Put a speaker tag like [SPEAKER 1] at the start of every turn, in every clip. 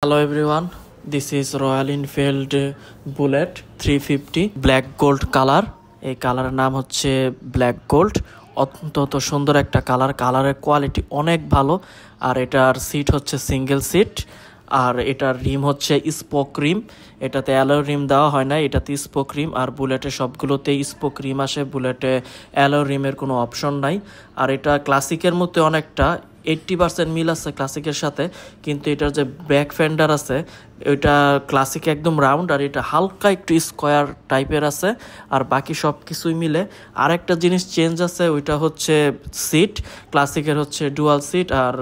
[SPEAKER 1] Hello everyone, this is Royal Enfield Bullet 350 black gold colour. এই কালারের নাম হচ্ছে ব্ল্যাক গোল্ড। অত্যন্ত সুন্দর একটা কালারের কোয়ালিটি অনেক ভালো। আর এটার সিট হচ্ছে সিঙ্গেল সিট, আর এটার রিম হচ্ছে স্পোক রিম। এটাতে অ্যালয় রিম দেওয়া হয় না, এটাতে স্পোক রিম। আর বুলেটে সবগুলোতেই স্পোক রিম আসে, বুলেটে অ্যালয় রিমের কোনো অপশন নাই। আর এটা ক্লাসিকের মধ্যে অনেকটা 80% মিল আছে ক্লাসিকের সাথে, কিন্তু এটার যে ব্যাক ফেন্ডার আছে ওইটা ক্লাসিক একদম রাউন্ড, আর এটা হালকা একটু স্কোয়ার টাইপের আছে। আর বাকি সব কিছুই মিলে আর একটা জিনিস চেঞ্জ আছে, ওইটা হচ্ছে সিট। ক্লাসিকের হচ্ছে ডুয়াল সিট আর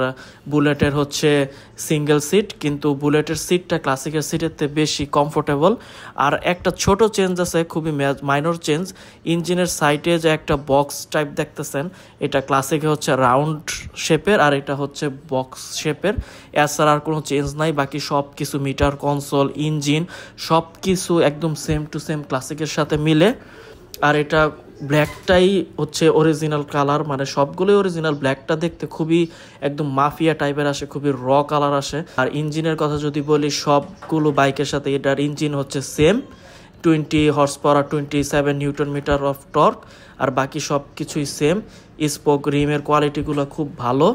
[SPEAKER 1] বুলেটের হচ্ছে সিঙ্গেল সিট, কিন্তু বুলেটের সিটটা ক্লাসিকের সিটের থেকে বেশি কমফোর্টেবল। আর একটা ছোট চেঞ্জ আছে, খুবই মাইনর চেঞ্জ। ইঞ্জিনের সাইডে যে একটা বক্স টাইপ দেখতেছেন, এটা ক্লাসিকে হচ্ছে রাউন্ড শেপের আর এটা হচ্ছে বক্স শেপের। এছাড়া আর কোনো চেঞ্জ নাই, বাকি সব কিছু মিটার কনসোল ইঞ্জিন সব কিছু একদম সেম টু সেম ক্লাসিকের সাথে মিলে। আর এটা ব্ল্যাকটাই হচ্ছে অরিজিনাল কালার, মানে সবগুলোই অরিজিনাল। ব্ল্যাকটা দেখতে খুবই একদম মাফিয়া টাইপের আসে, খুবই র কালার আসে। আর ইঞ্জিনের কথা যদি বলি, সবগুলো বাইকের সাথে এটার ইঞ্জিন হচ্ছে same 20 horse power 27 newton metre of torque, আর বাকি সব কিছুই সেম। স্পোক রিমের কোয়ালিটিগুলো খুব ভালো।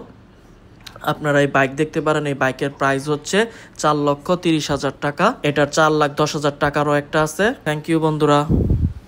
[SPEAKER 1] আপনারা এই বাইক দেখতে পারেন। এই বাইকের প্রাইস হচ্ছে 4,30,000 টাকা। এটার 4,10,000 টাকারও একটা আছে। থ্যাংক ইউ বন্ধুরা।